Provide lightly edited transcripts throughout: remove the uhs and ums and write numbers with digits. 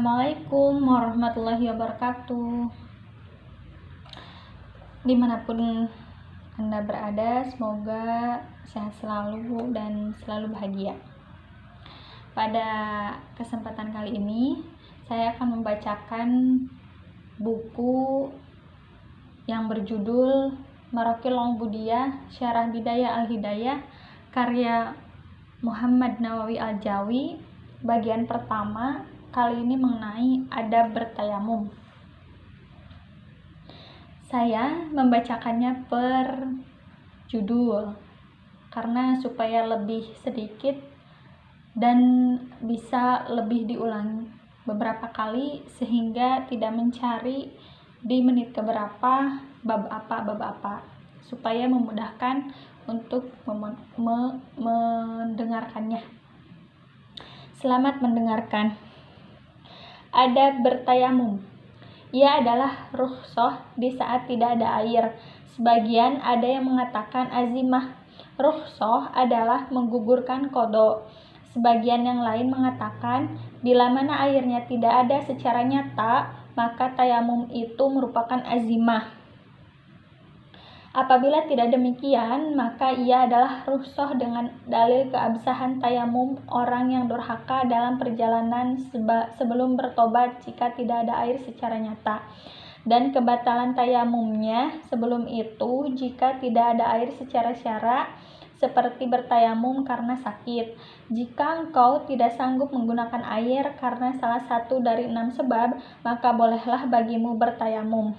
Assalamualaikum warahmatullahi wabarakatuh. Dimanapun Anda berada, semoga sehat selalu dan selalu bahagia. Pada kesempatan kali ini, saya akan membacakan buku yang berjudul Maraqil Ubudiyah Syarah Bidayah Al-Hidayah karya Muhammad Nawawi Al-Jawi, bagian pertama, kali ini mengenai adab bertayamum. Saya membacakannya per judul karena supaya lebih sedikit dan bisa lebih diulang beberapa kali sehingga tidak mencari di menit keberapa bab apa supaya memudahkan untuk mendengarkannya. Selamat mendengarkan. Adab bertayamum. Ia adalah rukhsah di saat tidak ada air. Sebagian ada yang mengatakan azimah. Rukhsah adalah menggugurkan qada. Sebagian yang lain mengatakan bila mana airnya tidak ada secara nyata, maka tayamum itu merupakan azimah. Apabila tidak demikian, maka ia adalah rukhsah dengan dalil keabsahan tayamum orang yang durhaka dalam perjalanan sebelum bertobat jika tidak ada air secara nyata, dan kebatalan tayamumnya sebelum itu jika tidak ada air secara syara, seperti bertayamum karena sakit. Jika engkau tidak sanggup menggunakan air karena salah satu dari 6 sebab, maka bolehlah bagimu bertayamum.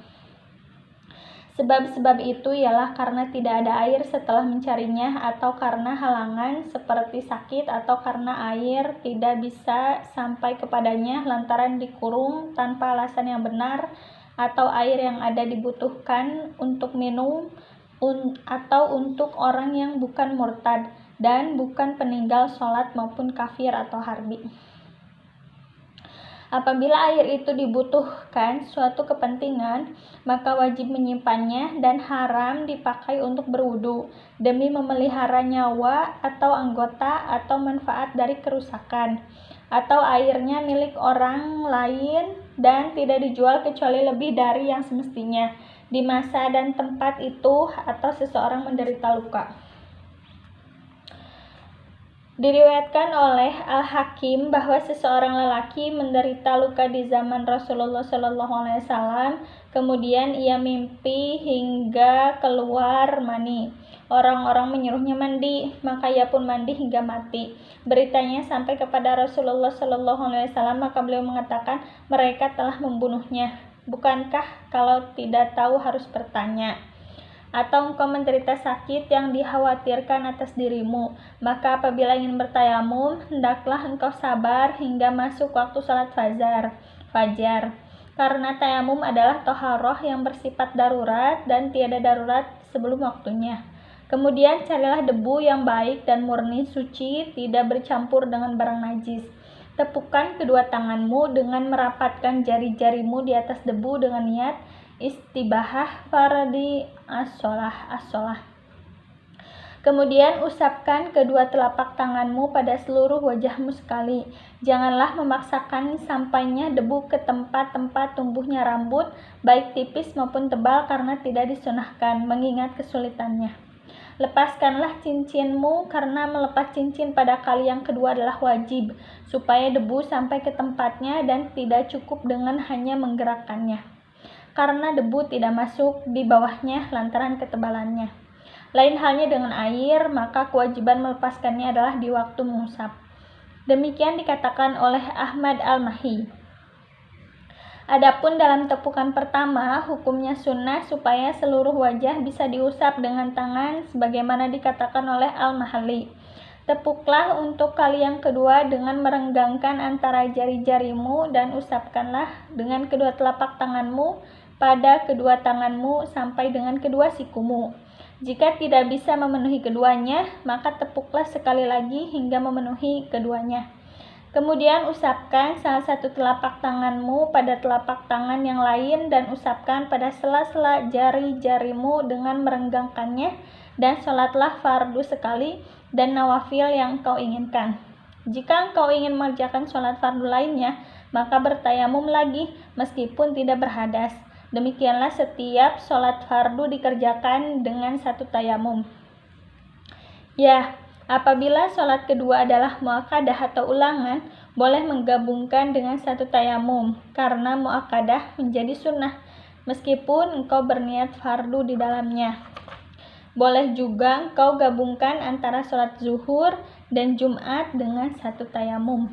Sebab-sebab itu ialah karena tidak ada air setelah mencarinya, atau karena halangan seperti sakit, atau karena air tidak bisa sampai kepadanya lantaran dikurung tanpa alasan yang benar, atau air yang ada dibutuhkan untuk minum, atau untuk orang yang bukan murtad dan bukan peninggal sholat maupun kafir atau harbi. Apabila air itu dibutuhkan suatu kepentingan, maka wajib menyimpannya dan haram dipakai untuk berwudu demi memelihara nyawa atau anggota atau manfaat dari kerusakan, atau airnya milik orang lain dan tidak dijual kecuali lebih dari yang semestinya di masa dan tempat itu, atau seseorang menderita luka. Diriwayatkan oleh Al-Hakim bahwa seseorang lelaki menderita luka di zaman Rasulullah SAW, kemudian ia mimpi hingga keluar mani. Orang-orang menyuruhnya mandi, maka ia pun mandi hingga mati. Beritanya sampai kepada Rasulullah SAW, maka beliau mengatakan, mereka telah membunuhnya. Bukankah kalau tidak tahu harus bertanya? Atau engkau menderita sakit yang dikhawatirkan atas dirimu, maka apabila ingin bertayamum, hendaklah engkau sabar hingga masuk waktu salat fajar. Karena tayamum adalah toharoh yang bersifat darurat dan tiada darurat sebelum waktunya. Kemudian carilah debu yang baik dan murni suci, tidak bercampur dengan barang najis. Tepukkan kedua tanganmu dengan merapatkan jari-jarimu di atas debu dengan niat istibahah fardi as-sholah. Kemudian usapkan kedua telapak tanganmu pada seluruh wajahmu sekali. Janganlah memaksakan sampainya debu ke tempat-tempat tumbuhnya rambut, baik tipis maupun tebal, karena tidak disunahkan, mengingat kesulitannya. Lepaskanlah cincinmu, karena melepas cincin pada kali yang kedua adalah wajib, supaya debu sampai ke tempatnya dan tidak cukup dengan hanya menggerakkannya, karena debu tidak masuk di bawahnya lantaran ketebalannya. Lain halnya dengan air, maka kewajiban melepaskannya adalah di waktu mengusap. Demikian dikatakan oleh Ahmad Al-Mahi. Adapun dalam tepukan pertama, hukumnya sunnah supaya seluruh wajah bisa diusap dengan tangan sebagaimana dikatakan oleh Al-Mahalli. Tepuklah untuk kali yang kedua dengan merenggangkan antara jari-jarimu dan usapkanlah dengan kedua telapak tanganmu pada kedua tanganmu sampai dengan kedua sikumu. Jika tidak bisa memenuhi keduanya, maka tepuklah sekali lagi hingga memenuhi keduanya. Kemudian usapkan salah satu telapak tanganmu pada telapak tangan yang lain dan usapkan pada sela-sela jari-jarimu dengan merenggangkannya, dan sholatlah fardu sekali dan nawafil yang kau inginkan. Jika engkau ingin mengerjakan sholat fardu lainnya, maka bertayamum lagi meskipun tidak berhadas. Demikianlah setiap sholat fardu dikerjakan dengan satu tayamum. Ya, apabila sholat kedua adalah muakkadah atau ulangan, boleh menggabungkan dengan satu tayamum, karena muakkadah menjadi sunnah, meskipun engkau berniat fardu di dalamnya. Boleh juga engkau gabungkan antara sholat zuhur dan Jumat dengan satu tayamum.